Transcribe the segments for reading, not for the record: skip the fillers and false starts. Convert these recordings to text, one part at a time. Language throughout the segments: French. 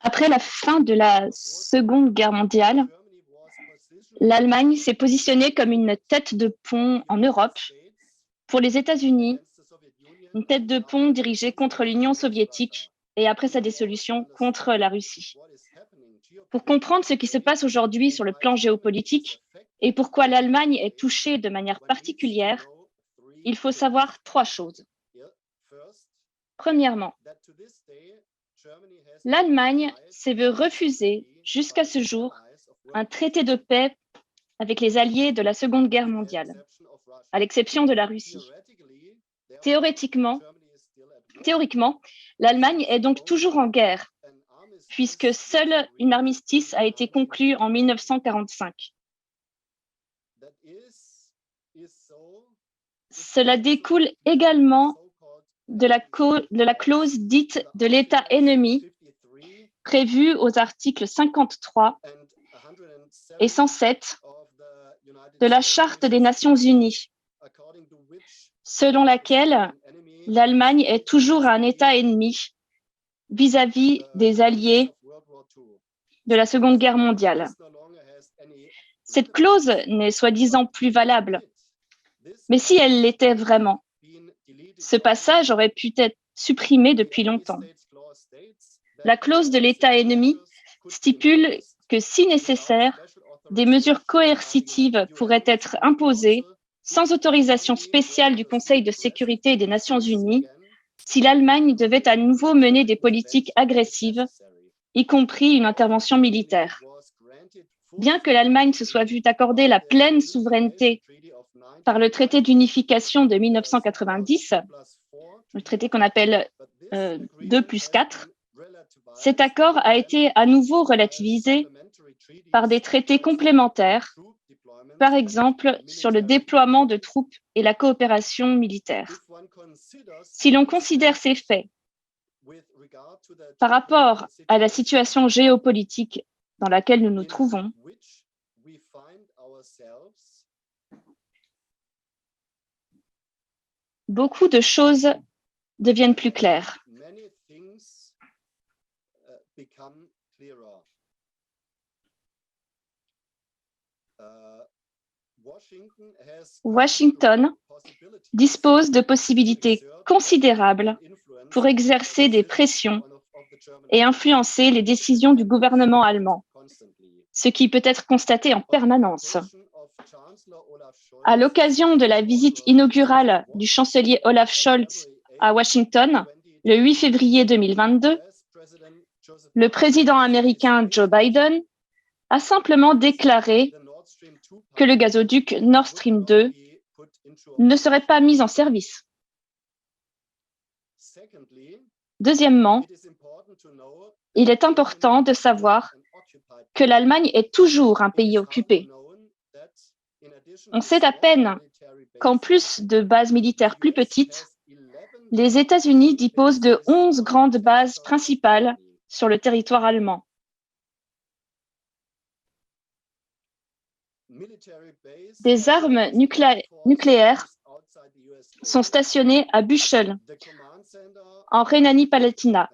Après la fin de la Seconde Guerre mondiale, l'Allemagne s'est positionnée comme une tête de pont en Europe pour les États-Unis, une tête de pont dirigée contre l'Union soviétique et après sa dissolution contre la Russie. Pour comprendre ce qui se passe aujourd'hui sur le plan géopolitique et pourquoi l'Allemagne est touchée de manière particulière, il faut savoir trois choses. Premièrement, l'Allemagne s'est vue refuser jusqu'à ce jour un traité de paix avec les alliés de la Seconde Guerre mondiale, à l'exception de la Russie. Théoriquement, l'Allemagne est donc toujours en guerre, puisque seul un armistice a été conclu en 1945. Cela découle également de la clause dite de l'État ennemi, prévue aux articles 53 et 107 de la Charte des Nations Unies, selon laquelle l'Allemagne est toujours un État ennemi vis-à-vis des alliés de la Seconde Guerre mondiale. Cette clause n'est soi-disant plus valable, mais si elle l'était vraiment, ce passage aurait pu être supprimé depuis longtemps. La clause de l'État ennemi stipule que, si nécessaire, des mesures coercitives pourraient être imposées sans autorisation spéciale du Conseil de sécurité des Nations unies si l'Allemagne devait à nouveau mener des politiques agressives, y compris une intervention militaire. Bien que l'Allemagne se soit vue accorder la pleine souveraineté par le traité d'unification de 1990, le traité qu'on appelle 2+4, cet accord a été à nouveau relativisé par des traités complémentaires, par exemple sur le déploiement de troupes et la coopération militaire. Si l'on considère ces faits par rapport à la situation géopolitique dans laquelle nous nous trouvons, beaucoup de choses deviennent plus claires. Washington dispose de possibilités considérables pour exercer des pressions et influencer les décisions du gouvernement allemand, ce qui peut être constaté en permanence. À l'occasion de la visite inaugurale du chancelier Olaf Scholz à Washington, le 8 février 2022, le président américain Joe Biden a simplement déclaré que le gazoduc Nord Stream 2 ne serait pas mis en service. Deuxièmement, il est important de savoir que l'Allemagne est toujours un pays occupé. On sait à peine qu'en plus de bases militaires plus petites, les États-Unis disposent de 11 grandes bases principales sur le territoire allemand. Des armes nucléaires sont stationnées à Büchel, en Rhénanie-Palatinat.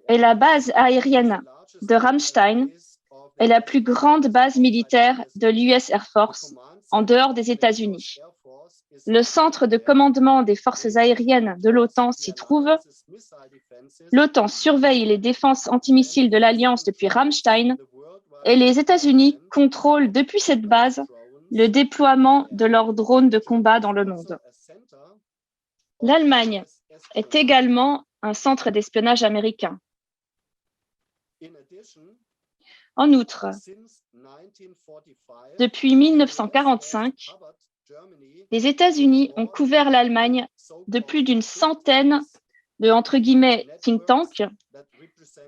Et la base aérienne de Ramstein est la plus grande base militaire de l'US Air Force en dehors des États-Unis. Le centre de commandement des forces aériennes de l'OTAN s'y trouve. L'OTAN surveille les défenses antimissiles de l'Alliance depuis Ramstein et les États-Unis contrôlent depuis cette base le déploiement de leurs drones de combat dans le monde. L'Allemagne est également un centre d'espionnage américain. En outre, depuis 1945, les États-Unis ont couvert l'Allemagne de plus d'une centaine de, entre guillemets, think tanks,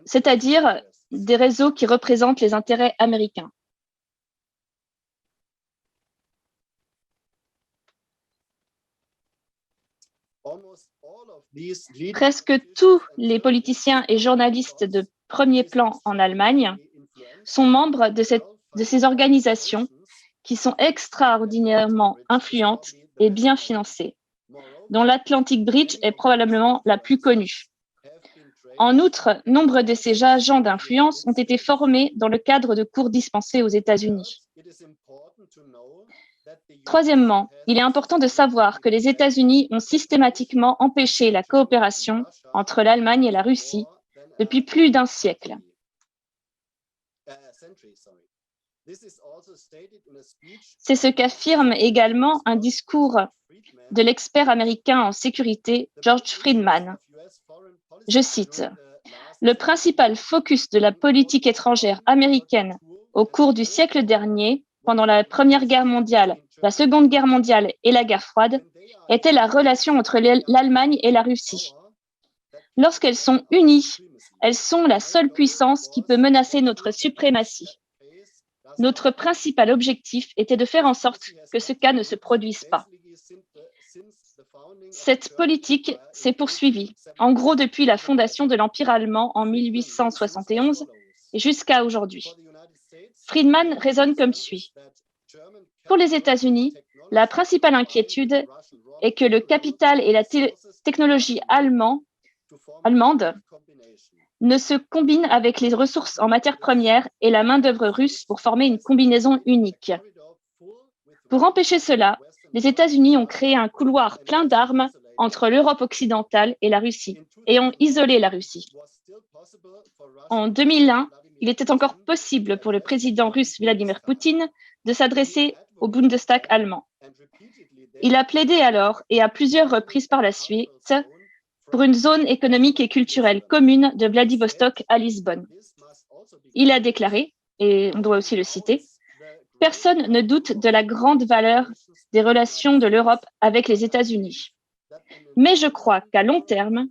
c'est-à-dire des réseaux qui représentent les intérêts américains. Presque tous les politiciens et journalistes de premier plan en Allemagne sont membres de ces organisations qui sont extraordinairement influentes et bien financées. dont l'Atlantic Bridge est probablement la plus connue. En outre, nombre de ces agents d'influence ont été formés dans le cadre de cours dispensés aux États-Unis. Troisièmement, il est important de savoir que les États-Unis ont systématiquement empêché la coopération entre l'Allemagne et la Russie depuis plus d'un siècle. C'est ce qu'affirme également un discours de l'expert américain en sécurité, George Friedman. Je cite, « Le principal focus de la politique étrangère américaine au cours du siècle dernier, pendant la Première Guerre mondiale, la Seconde Guerre mondiale et la guerre froide, était la relation entre l'Allemagne et la Russie. Lorsqu'elles sont unies, elles sont la seule puissance qui peut menacer notre suprématie. Notre principal objectif était de faire en sorte que ce cas ne se produise pas. » Cette politique s'est poursuivie, en gros depuis la fondation de l'Empire allemand en 1871 et jusqu'à aujourd'hui. Friedman raisonne comme suit. Pour les États-Unis, la principale inquiétude est que le capital et la technologie allemande ne se combinent avec les ressources en matières premières et la main-d'œuvre russe pour former une combinaison unique. Pour empêcher cela, les États-Unis ont créé un couloir plein d'armes entre l'Europe occidentale et la Russie et ont isolé la Russie. En 2001, il était encore possible pour le président russe Vladimir Poutine de s'adresser au Bundestag allemand. Il a plaidé alors et à plusieurs reprises par la suite pour une zone économique et culturelle commune de Vladivostok à Lisbonne. Il a déclaré, et on doit aussi le citer, « Personne ne doute de la grande valeur des relations de l'Europe avec les États-Unis. Mais je crois qu'à long terme,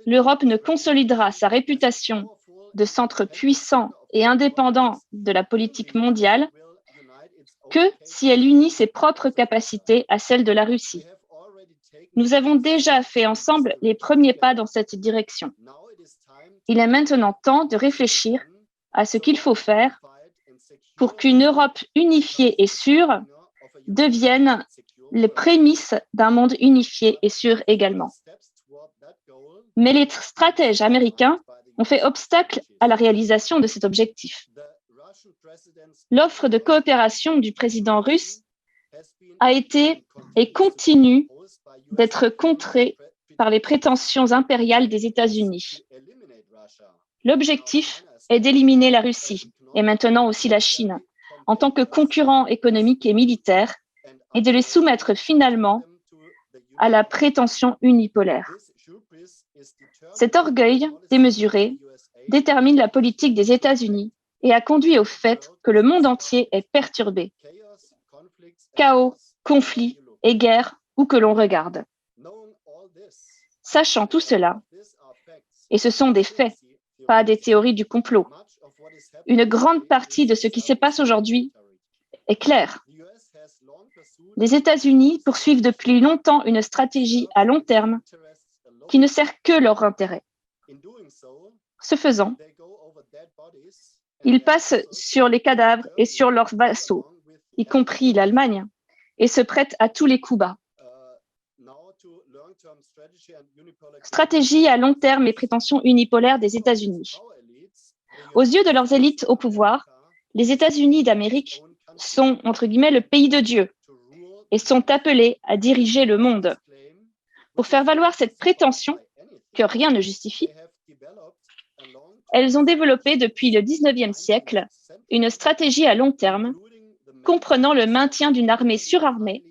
l'Europe ne consolidera sa réputation de centre puissant et indépendant de la politique mondiale que si elle unit ses propres capacités à celles de la Russie. Nous avons déjà fait ensemble les premiers pas dans cette direction. Il est maintenant temps de réfléchir à ce qu'il faut faire pour qu'une Europe unifiée et sûre devienne les prémices d'un monde unifié et sûr également. » Mais les stratèges américains ont fait obstacle à la réalisation de cet objectif. L'offre de coopération du président russe a été et continue d'être contrée par les prétentions impériales des États-Unis. L'objectif est d'éliminer la Russie, et maintenant aussi la Chine, en tant que concurrents économiques et militaires, et de les soumettre finalement à la prétention unipolaire. Cet orgueil démesuré détermine la politique des États-Unis et a conduit au fait que le monde entier est perturbé. Chaos, conflits et guerres où que l'on regarde. Sachant tout cela, et ce sont des faits, pas des théories du complot, une grande partie de ce qui se passe aujourd'hui est claire. Les États-Unis poursuivent depuis longtemps une stratégie à long terme qui ne sert que leur intérêt. Ce faisant, ils passent sur les cadavres et sur leurs vassaux, y compris l'Allemagne, et se prêtent à tous les coups bas. Stratégie à long terme et prétention unipolaire des États-Unis. Aux yeux de leurs élites au pouvoir, les États-Unis d'Amérique sont, entre guillemets, le pays de Dieu et sont appelés à diriger le monde. Pour faire valoir cette prétention, que rien ne justifie, elles ont développé depuis le XIXe siècle une stratégie à long terme comprenant le maintien d'une armée surarmée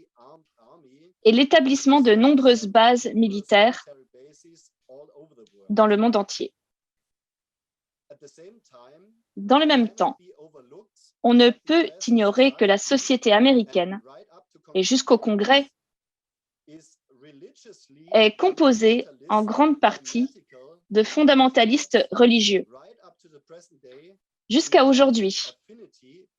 et l'établissement de nombreuses bases militaires dans le monde entier. Dans le même temps, on ne peut ignorer que la société américaine, et jusqu'au Congrès, est composée en grande partie de fondamentalistes religieux. Jusqu'à aujourd'hui,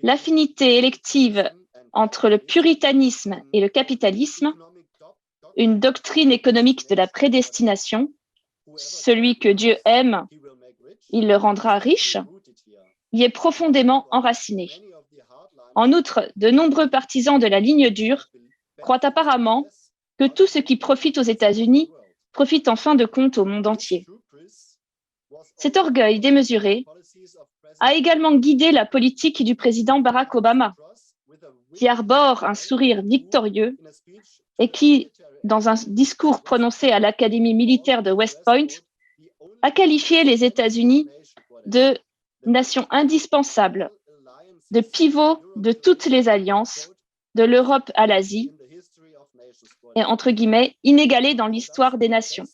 l'affinité élective entre le puritanisme et le capitalisme, une doctrine économique de la prédestination, celui que Dieu aime, il le rendra riche, y est profondément enracinée. En outre, de nombreux partisans de la ligne dure croient apparemment que tout ce qui profite aux États-Unis profite en fin de compte au monde entier. Cet orgueil démesuré a également guidé la politique du président Barack Obama, qui arbore un sourire victorieux et qui, dans un discours prononcé à l'Académie militaire de West Point, a qualifié les États-Unis de nation indispensable, de pivot de toutes les alliances, de l'Europe à l'Asie, et entre guillemets, inégalé dans l'histoire des nations.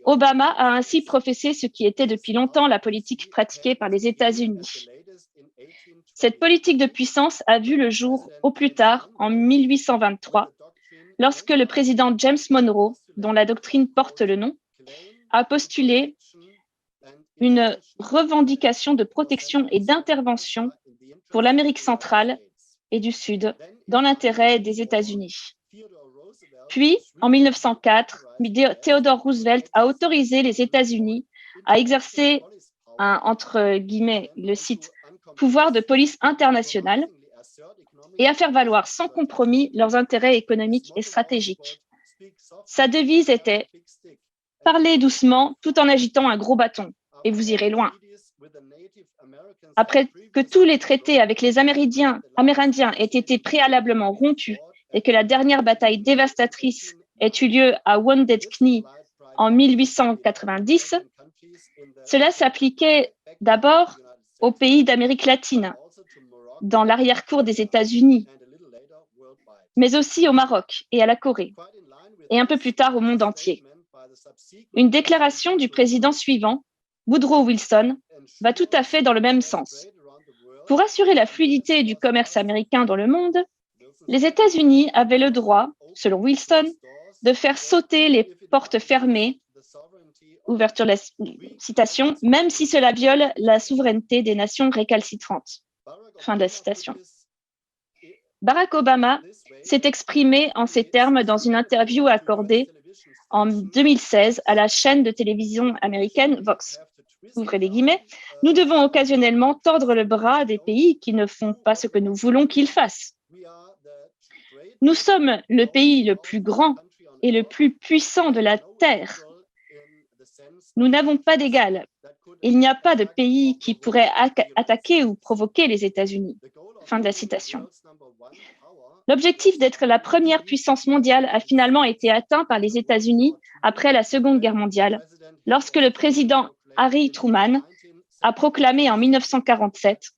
Obama a ainsi professé ce qui était depuis longtemps la politique pratiquée par les États-Unis. Cette politique de puissance a vu le jour au plus tard, en 1823, lorsque le président James Monroe, dont la doctrine porte le nom, a postulé une revendication de protection et d'intervention pour l'Amérique centrale et du Sud dans l'intérêt des États-Unis. Puis, en 1904, Theodore Roosevelt a autorisé les États-Unis à exercer un, entre guillemets, le cite, pouvoir de police internationale et à faire valoir sans compromis leurs intérêts économiques et stratégiques. Sa devise était « Parlez doucement tout en agitant un gros bâton, et vous irez loin ». Après que tous les traités avec les Amérindiens aient été préalablement rompus et que la dernière bataille dévastatrice ait eu lieu à Wounded Knee en 1890, cela s'appliquait d'abord aux pays d'Amérique latine, dans l'arrière-cour des États-Unis, mais aussi au Maroc et à la Corée, et un peu plus tard au monde entier. Une déclaration du président suivant, Woodrow Wilson, va tout à fait dans le même sens. Pour assurer la fluidité du commerce américain dans le monde, les États-Unis avaient le droit, selon Wilson, de faire sauter les portes fermées, ouverture de la citation, même si cela viole la souveraineté des nations récalcitrantes. Fin de la citation. Barack Obama s'est exprimé en ces termes dans une interview accordée en 2016 à la chaîne de télévision américaine Vox. Ouvrez les guillemets, nous devons occasionnellement tordre le bras des pays qui ne font pas ce que nous voulons qu'ils fassent. Nous sommes le pays le plus grand et le plus puissant de la Terre. Nous n'avons pas d'égal. Il n'y a pas de pays qui pourrait attaquer ou provoquer les États-Unis. Fin de la citation. L'objectif d'être la première puissance mondiale a finalement été atteint par les États-Unis après la Seconde Guerre mondiale, lorsque le président Harry Truman a proclamé en 1947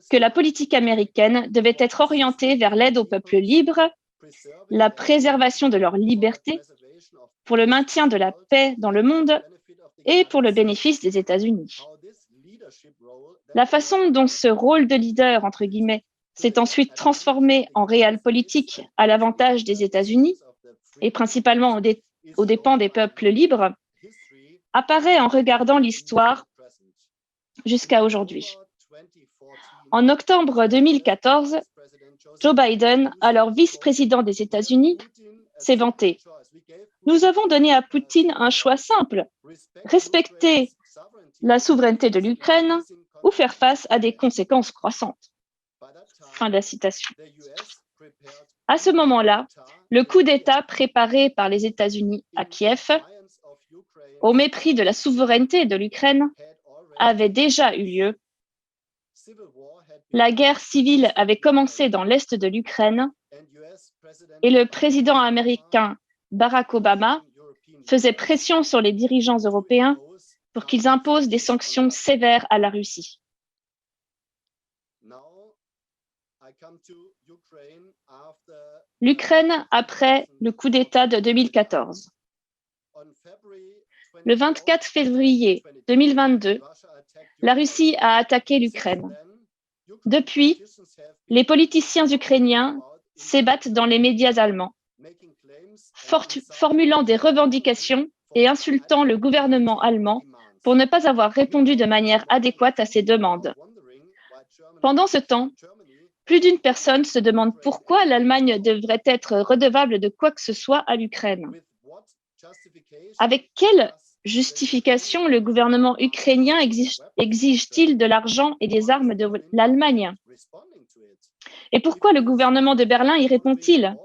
que la politique américaine devait être orientée vers l'aide aux peuples libres, la préservation de leur liberté, pour le maintien de la paix dans le monde et pour le bénéfice des États-Unis. La façon dont ce rôle de leader, entre guillemets, s'est ensuite transformé en réelle politique à l'avantage des États-Unis et principalement aux dépens des peuples libres, apparaît en regardant l'histoire jusqu'à aujourd'hui. En octobre 2014, Joe Biden, alors vice-président des États-Unis, s'est vanté. Nous avons donné à Poutine un choix simple, respecter la souveraineté de l'Ukraine ou faire face à des conséquences croissantes. Fin de la citation. À ce moment-là, le coup d'État préparé par les États-Unis à Kiev, au mépris de la souveraineté de l'Ukraine, avait déjà eu lieu. La guerre civile avait commencé dans l'est de l'Ukraine et le président américain Barack Obama faisait pression sur les dirigeants européens pour qu'ils imposent des sanctions sévères à la Russie. L'Ukraine après le coup d'État de 2014. Le 24 février 2022, la Russie a attaqué l'Ukraine. Depuis, les politiciens ukrainiens s'ébattent dans les médias allemands, formulant des revendications et insultant le gouvernement allemand pour ne pas avoir répondu de manière adéquate à ces demandes. Pendant ce temps, plus d'une personne se demande pourquoi l'Allemagne devrait être redevable de quoi que ce soit à l'Ukraine. Avec quelle justification le gouvernement ukrainien exige-t-il de l'argent et des armes de l'Allemagne? Et pourquoi le gouvernement de Berlin y répond-il?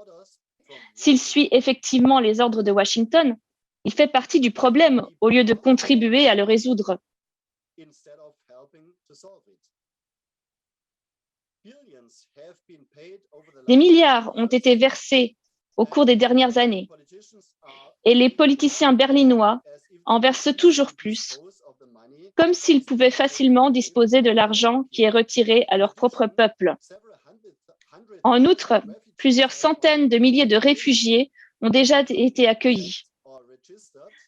s'il suit effectivement les ordres de Washington, il fait partie du problème au lieu de contribuer à le résoudre. Des milliards ont été versés au cours des dernières années et les politiciens berlinois en versent toujours plus, comme s'ils pouvaient facilement disposer de l'argent qui est retiré à leur propre peuple. En outre, plusieurs centaines de milliers de réfugiés ont déjà été accueillis.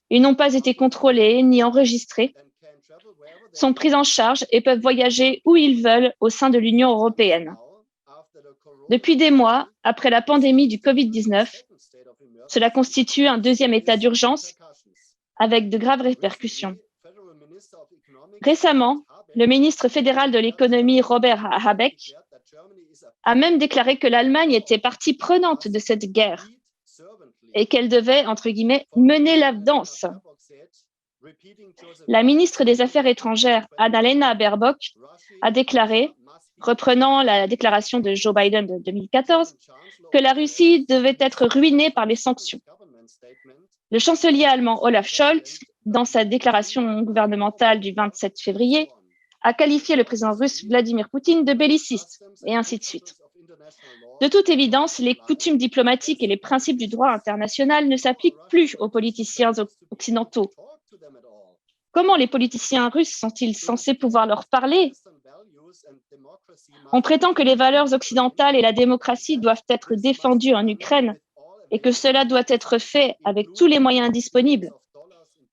Ils n'ont pas été contrôlés ni enregistrés, sont pris en charge et peuvent voyager où ils veulent au sein de l'Union européenne. Depuis des mois, après la pandémie du Covid-19, cela constitue un deuxième état d'urgence avec de graves répercussions. Récemment, le ministre fédéral de l'économie Robert Habeck a même déclaré que l'Allemagne était partie prenante de cette guerre et qu'elle devait, entre guillemets, mener la danse. La ministre des Affaires étrangères, Annalena Baerbock, a déclaré, reprenant la déclaration de Joe Biden de 2014, que la Russie devait être ruinée par les sanctions. Le chancelier allemand Olaf Scholz, dans sa déclaration gouvernementale du 27 février, a qualifié le président russe Vladimir Poutine de belliciste, et ainsi de suite. De toute évidence, les coutumes diplomatiques et les principes du droit international ne s'appliquent plus aux politiciens occidentaux. Comment les politiciens russes sont-ils censés pouvoir leur parler? On prétend que les valeurs occidentales et la démocratie doivent être défendues en Ukraine et que cela doit être fait avec tous les moyens disponibles,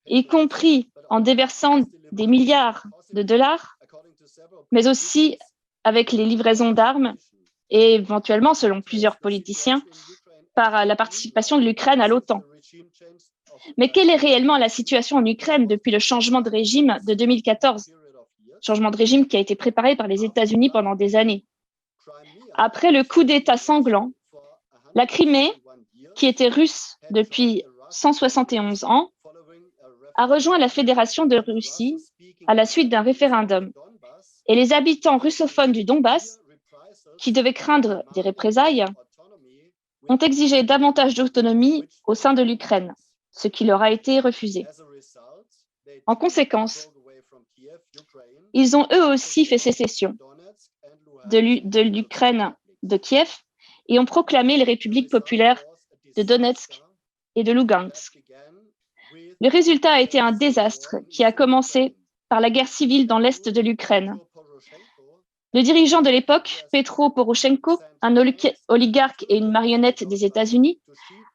y compris en déversant des milliards de dollars, mais aussi avec les livraisons d'armes et éventuellement, selon plusieurs politiciens, par la participation de l'Ukraine à l'OTAN. Mais quelle est réellement la situation en Ukraine depuis le changement de régime de 2014? Changement de régime qui a été préparé par les États-Unis pendant des années. Après le coup d'État sanglant, la Crimée, qui était russe depuis 171 ans, a rejoint la Fédération de Russie à la suite d'un référendum. Et les habitants russophones du Donbass, qui devaient craindre des représailles, ont exigé davantage d'autonomie au sein de l'Ukraine, ce qui leur a été refusé. En conséquence, ils ont eux aussi fait sécession de l'Ukraine de Kiev et ont proclamé les républiques populaires de Donetsk et de Lugansk. Le résultat a été un désastre qui a commencé par la guerre civile dans l'est de l'Ukraine. Le dirigeant de l'époque, Petro Poroshenko, un oligarque et une marionnette des États-Unis,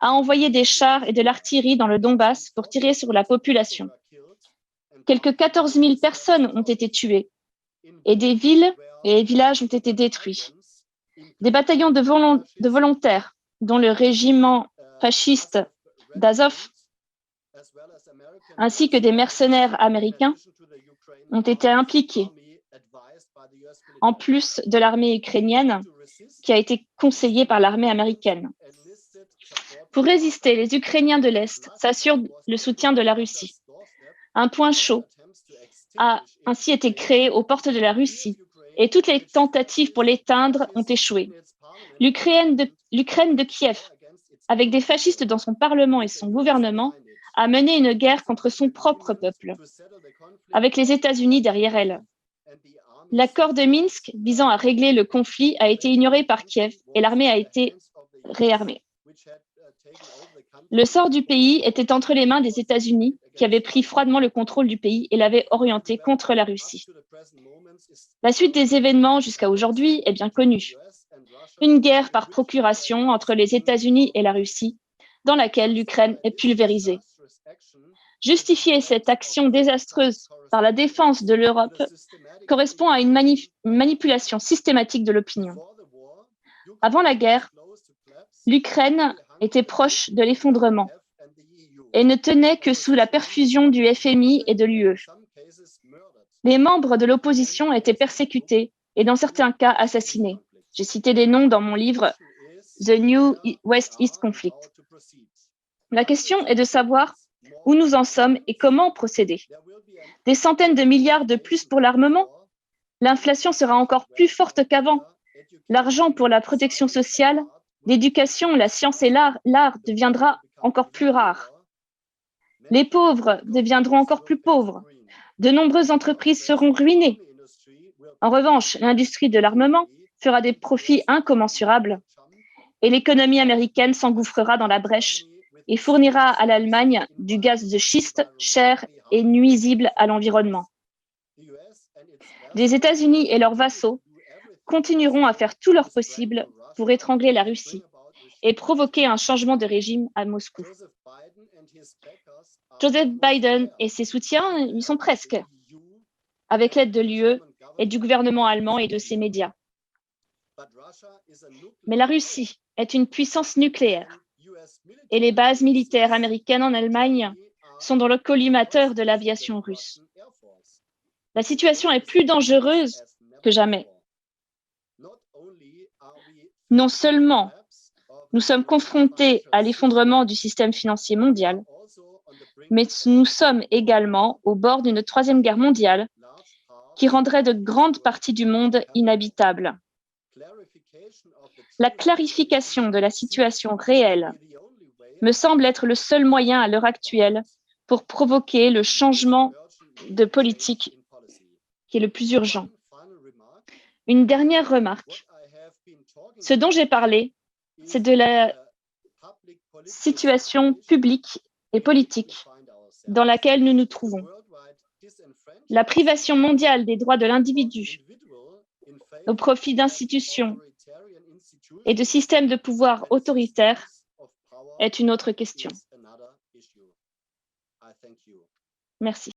a envoyé des chars et de l'artillerie dans le Donbass pour tirer sur la population. Quelques 14 000 personnes ont été tuées et des villes et villages ont été détruits. Des bataillons de volontaires, dont le régiment fasciste d'Azov, ainsi que des mercenaires américains, ont été impliqués, en plus de l'armée ukrainienne qui a été conseillée par l'armée américaine. Pour résister, les Ukrainiens de l'Est s'assurent le soutien de la Russie. Un point chaud a ainsi été créé aux portes de la Russie et toutes les tentatives pour l'éteindre ont échoué. L'Ukraine de Kiev, avec des fascistes dans son parlement et son gouvernement, a mené une guerre contre son propre peuple, avec les États-Unis derrière elle. L'accord de Minsk visant à régler le conflit a été ignoré par Kiev et l'armée a été réarmée. Le sort du pays était entre les mains des États-Unis, qui avaient pris froidement le contrôle du pays et l'avaient orienté contre la Russie. La suite des événements jusqu'à aujourd'hui est bien connue. Une guerre par procuration entre les États-Unis et la Russie, dans laquelle l'Ukraine est pulvérisée. Justifier cette action désastreuse par la défense de l'Europe correspond à une manipulation systématique de l'opinion. Avant la guerre, l'Ukraine était proche de l'effondrement et ne tenait que sous la perfusion du FMI et de l'UE. Les membres de l'opposition étaient persécutés et dans certains cas assassinés. J'ai cité des noms dans mon livre The New West-East Conflict. La question est de savoir où nous en sommes et comment procéder. Des centaines de milliards de plus pour l'armement? L'inflation sera encore plus forte qu'avant. L'argent pour la protection sociale l'éducation, la science et l'art deviendra encore plus rare. Les pauvres deviendront encore plus pauvres. De nombreuses entreprises seront ruinées. En revanche, l'industrie de l'armement fera des profits incommensurables et l'économie américaine s'engouffrera dans la brèche et fournira à l'Allemagne du gaz de schiste cher et nuisible à l'environnement. Les États-Unis et leurs vassaux continueront à faire tout leur possible pour étrangler la Russie et provoquer un changement de régime à Moscou. Joseph Biden et ses soutiens y sont presque, avec l'aide de l'UE et du gouvernement allemand et de ses médias. Mais la Russie est une puissance nucléaire et les bases militaires américaines en Allemagne sont dans le collimateur de l'aviation russe. La situation est plus dangereuse que jamais. Non seulement nous sommes confrontés à l'effondrement du système financier mondial, mais nous sommes également au bord d'une troisième guerre mondiale qui rendrait de grandes parties du monde inhabitables. La clarification de la situation réelle me semble être le seul moyen à l'heure actuelle pour provoquer le changement de politique qui est le plus urgent. Une dernière remarque. Ce dont j'ai parlé, c'est de la situation publique et politique dans laquelle nous nous trouvons. La privation mondiale des droits de l'individu au profit d'institutions et de systèmes de pouvoir autoritaires est une autre question. Merci.